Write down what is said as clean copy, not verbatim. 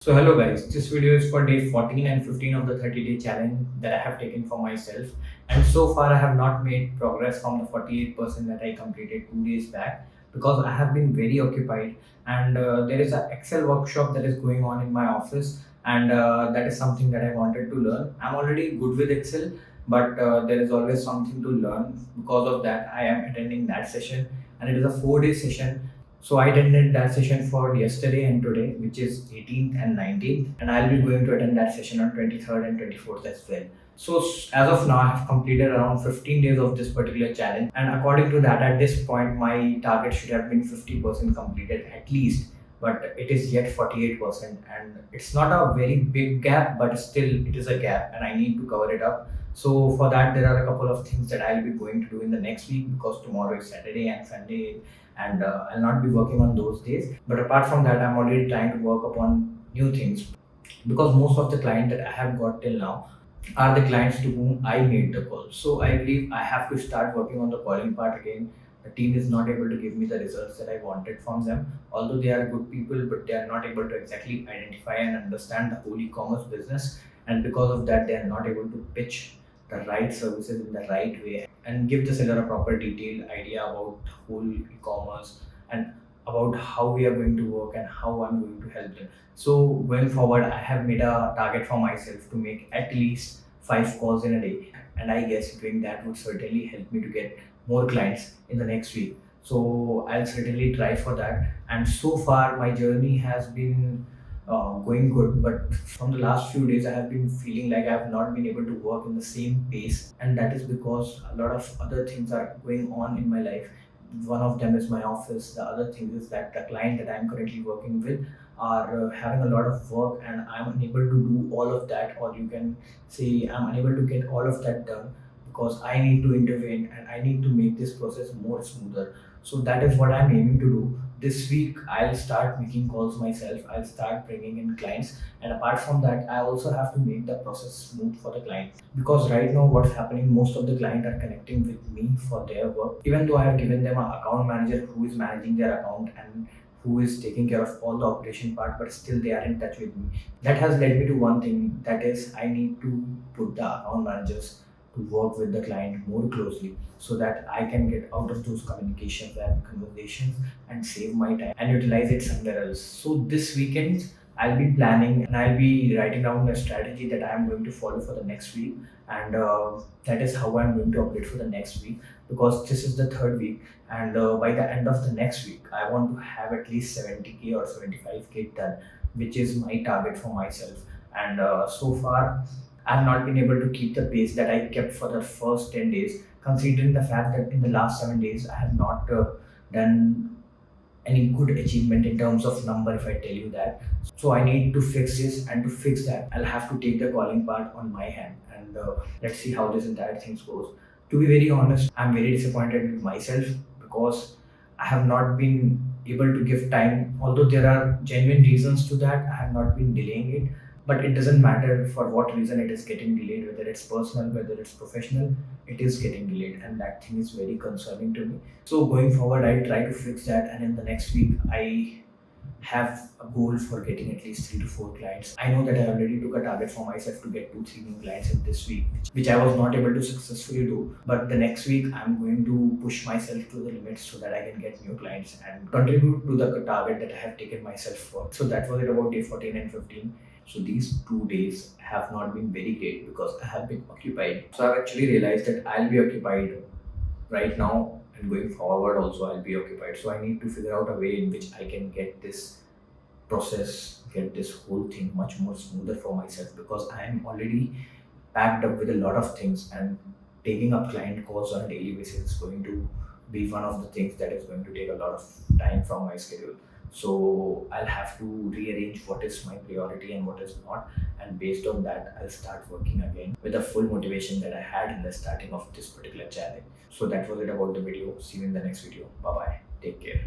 So hello guys, this video is for day 14 and 15 of the 30-day challenge that I have taken for myself, and so far I have not made progress from the 48% that I completed 2 days back because I have been very occupied, and there is an Excel workshop that is going on in my office, and that is something that I wanted to learn. I'm already good with Excel, but there is always something to learn. Because of that I am attending that session, and it is a 4-day session. So I attended that session for yesterday and today, which is 18th and 19th, and I'll be going to attend that session on 23rd and 24th as well. So as of now, I have completed around 15 days of this particular challenge, and according to that, at this point, my target should have been 50% completed at least, but it is yet 48%, and it's not a very big gap, but still it is a gap, and I need to cover it up. So for that, there are a couple of things that I'll be going to do in the next week because tomorrow is Saturday and Sunday, and I'll not be working on those days. But apart from that, I'm already trying to work upon new things because most of the clients that I have got till now are the clients to whom I made the call. So I believe I have to start working on the calling part again. The team is not able to give me the results that I wanted from them. Although they are good people, but they are not able to exactly identify and understand the whole e-commerce business. And because of that, they are not able to pitch the right services in the right way and give the seller a proper detailed idea about whole e-commerce and about how we are going to work and how I'm going to help them. So going forward, I have made a target for myself to make at least 5 calls in a day, and I guess doing that would certainly help me to get more clients in the next week. So I'll certainly try for that. And so far, my journey has been going good, but from the last few days, I have been feeling like I have not been able to work in the same pace, and that is because a lot of other things are going on in my life. One of them is my office. The other thing is that the client that I'm currently working with are having a lot of work, and I'm unable to do all of that, or you can say I'm unable to get all of that done because I need to intervene and I need to make this process more smoother. So that is what I'm aiming to do. This week, I'll start making calls myself. I'll start bringing in clients, and apart from that, I also have to make the process smooth for the client because right now, what's happening? Most of the clients are connecting with me for their work, even though I have given them an account manager who is managing their account and who is taking care of all the operation part, but still they are in touch with me. That has led me to one thing, that is I need to put the account managers to work with the client more closely so that I can get out of those communications and conversations and save my time and utilize it somewhere else. So this weekend I'll be planning and I'll be writing down a strategy that I'm going to follow for the next week, and that is how I'm going to operate for the next week because this is the third week, and by the end of the next week I want to have at least 70k or 75k done, which is my target for myself. And so far I've not been able to keep the pace that I kept for the first 10 days, considering the fact that in the last 7 days I have not done any good achievement in terms of number, if I tell you that. So I need to fix this, and to fix that, I'll have to take the calling part on my hand, and let's see how this entire thing goes. To be very honest, I'm very disappointed with myself because I have not been able to give time. Although there are genuine reasons to that, I have not been delaying it. But it doesn't matter for what reason it is getting delayed, whether it's personal, whether it's professional, it is getting delayed, and that thing is very concerning to me. So going forward, I'll try to fix that, and in the next week, I have a goal for getting at least 3 to 4 clients. I know that I already took a target for myself to get 2, 3 new clients in this week, which I was not able to successfully do. But the next week, I'm going to push myself to the limits so that I can get new clients and contribute to the target that I have taken myself for. So that was it about day 14 and 15. So these 2 days have not been very great because I have been occupied. So I've actually realized that I'll be occupied right now, and going forward also I'll be occupied. So I need to figure out a way in which I can get this process, get this whole thing much more smoother for myself because I am already packed up with a lot of things, and taking up client calls on a daily basis is going to be one of the things that is going to take a lot of time from my schedule. So I'll have to rearrange what is my priority and what is not, and based on that I'll start working again with the full motivation that I had in the starting of this particular challenge. So that was it about the video. See you in the next video. Bye bye, take care.